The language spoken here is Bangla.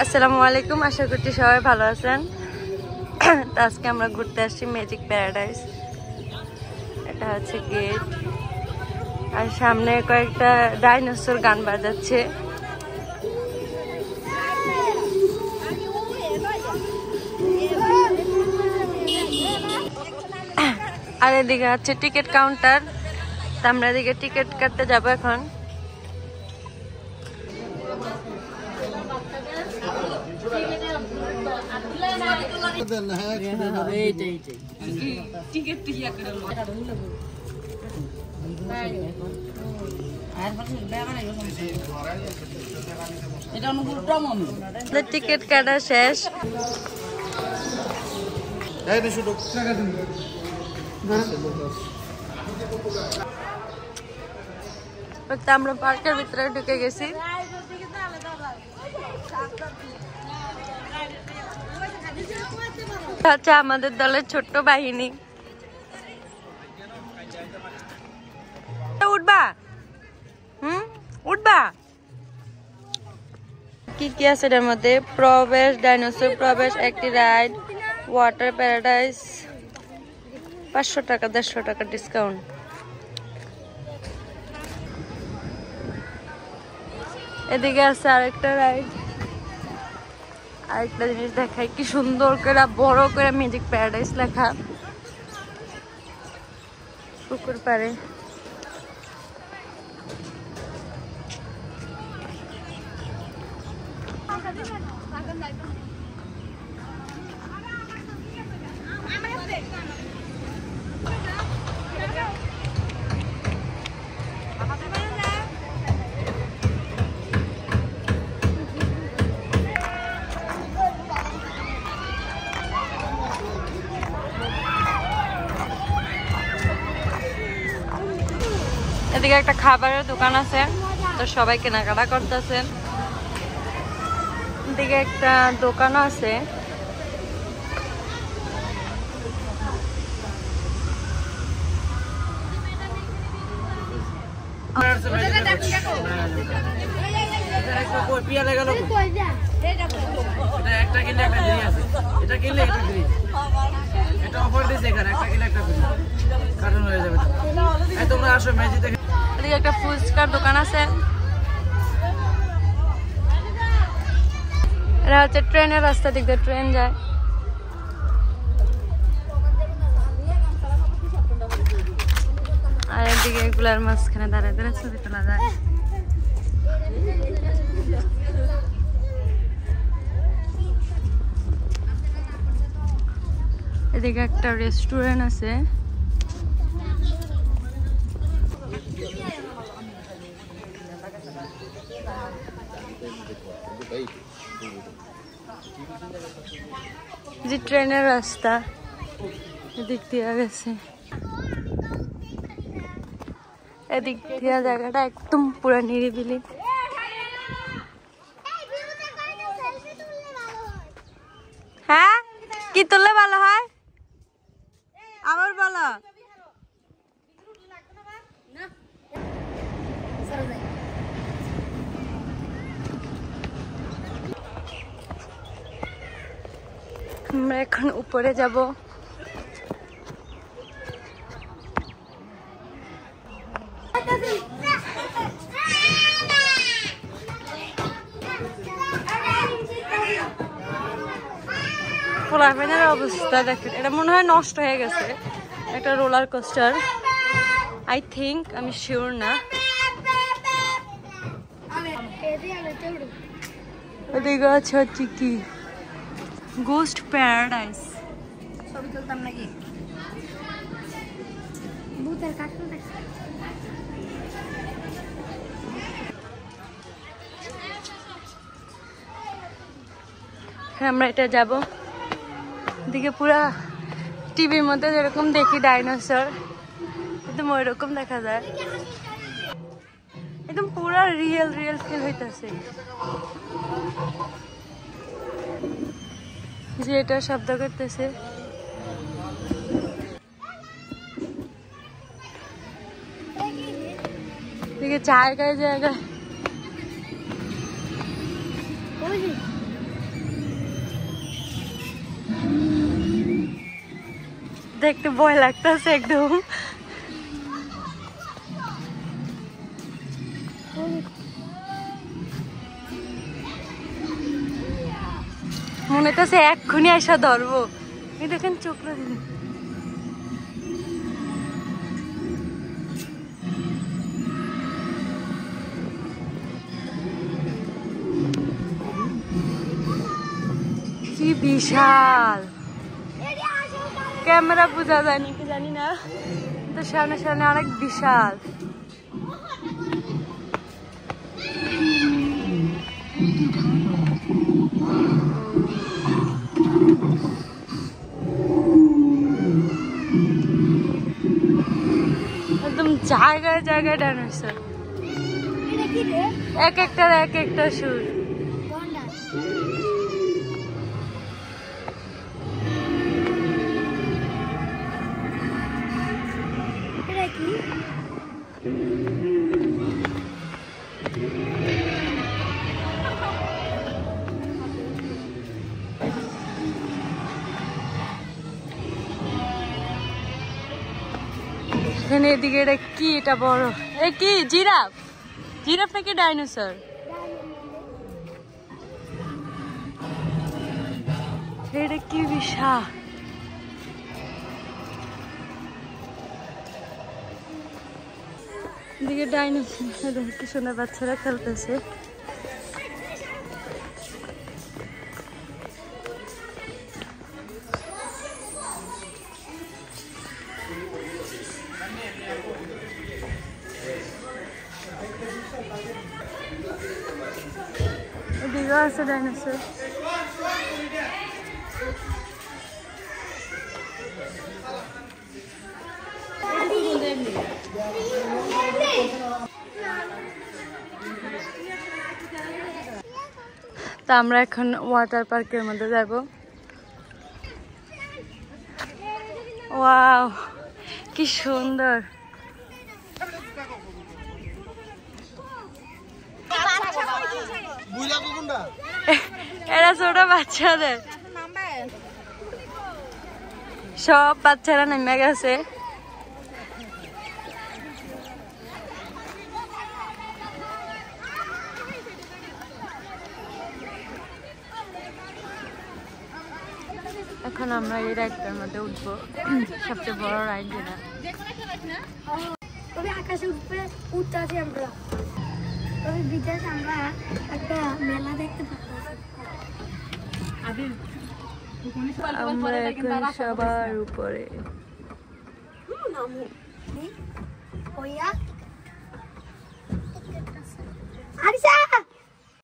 আসসালামু আলাইকুম, আশা করছি সবাই ভালো আছেন। তো আজকে আমরা ঘুরতে আসছি ম্যাজিক প্যারাডাইস। এটা হচ্ছে গেট, আর সামনে কয়েকটা ডাইনোসর গান বাজাচ্ছে। আর এদিকে আছে টিকিট কাউন্টার, তো আমরা এদিকে টিকিট কাটতে যাবো এখন। টিকিট কাটা শেষ। আমরা পার্কের ভিতরে ঢুকে গেছি। আচ্ছা, আমাদের দলের ছোট্ট বাহিনী। উঠবা? উঠবা? কি কি আছে এটার মধ্যে? প্রবেশ, ডাইনোসর প্রবেশ, একটি রাইড, ওয়াটার প্যারাডাইস, 500 টাকা, 150 টাকা ডিসকাউন্ট। এদিকে আছে আরেকটা রাইড। আরেকটা জিনিস দেখাই, কি সুন্দর করে বড় করে ম্যাজিক প্যারাডাইস লেখা পুকুর পাড়ে। এদিকে একটা খাবারের দোকান আছে, তো সবাই কেনাকাটা করতেছেন। এদিকে একটা দোকানও আছে। একটা ফুচকার দোকান আছে। এটা হচ্ছে ট্রেনের রাস্তা, দিক দিয়ে ট্রেন যায়। আর এদিকে এগুলার মাঝখানে দাঁড়ায় দাঁড়ায় ছবি তোলা যায়। এদিকে একটা রেস্টুরেন্ট আছে। যে ট্রেনের রাস্তা এদিক দিয়ে গেছে, এদিক দিয়ে জায়গাটা একদম পুরো নিরিবিলি। হ্যাঁ, কি তুললে ভালো হয় আবার বলো। আমরা এখন উপরে যাব। পোলাপানের অবস্থা দেখেন, এটা মনে হয় নষ্ট হয়ে গেছে। একটা রোলার কোস্টার, আই থিঙ্ক, আমি শিওর না। ওদিকে আছে হচ্ছে কি গোস্ট প্যারাডাইস। ছবি তুলতাম নাকি? হ্যাঁ, আমরা এটা যাব। দিকে পুরা টিভির মধ্যে যেরকম দেখি ডাইনোসর, একদম ওই রকম দেখা যায়। একদম পুরা রিয়েল রিয়েল ফিল হইতেছে। যে এটা শব্দ করতেছে, জায়গায় জায়গায় একটু ভয় লাগতেছে একদম। মনে হচ্ছে এক্ষুনি আসা ধরবো। এই দেখেন চোখ রাখুন। কি বিশাল, ক্যামেরা বোঝা যায়নি কি জানি না, তো সামনে সামনে অনেক বিশাল। একদম জায়গায় জায়গায় ডাইনোসর, এক একটা সুর। এখানে এদিকে এটা কি, এটা বড়, এ কি জিরাফ? জিরাফ নাকি ডাইনোসর? এটা কি বিশাল। এদিকে ডাইনোসর, কি সুন্দর বাচ্চারা খেলতেছে। এদিকে আছে ডাইনোসর। তা আমরা এখন ওয়াটার পার্কের মধ্যে যাব। ওয়াও কি সুন্দর। এরা ছোট বাচ্চাদের, সব বাচ্চারা নেমে গেছে। এখন আমরা এই রাইডটার মধ্যে উঠবো, সবচেয়ে বড় রাইড যেটা। আকাশে উঠবে উঠতে আছি আমরা, বিদেশে আমরা একটা মেলা দেখতে পাচ্ছি। আমরা এখন সবার উপরে।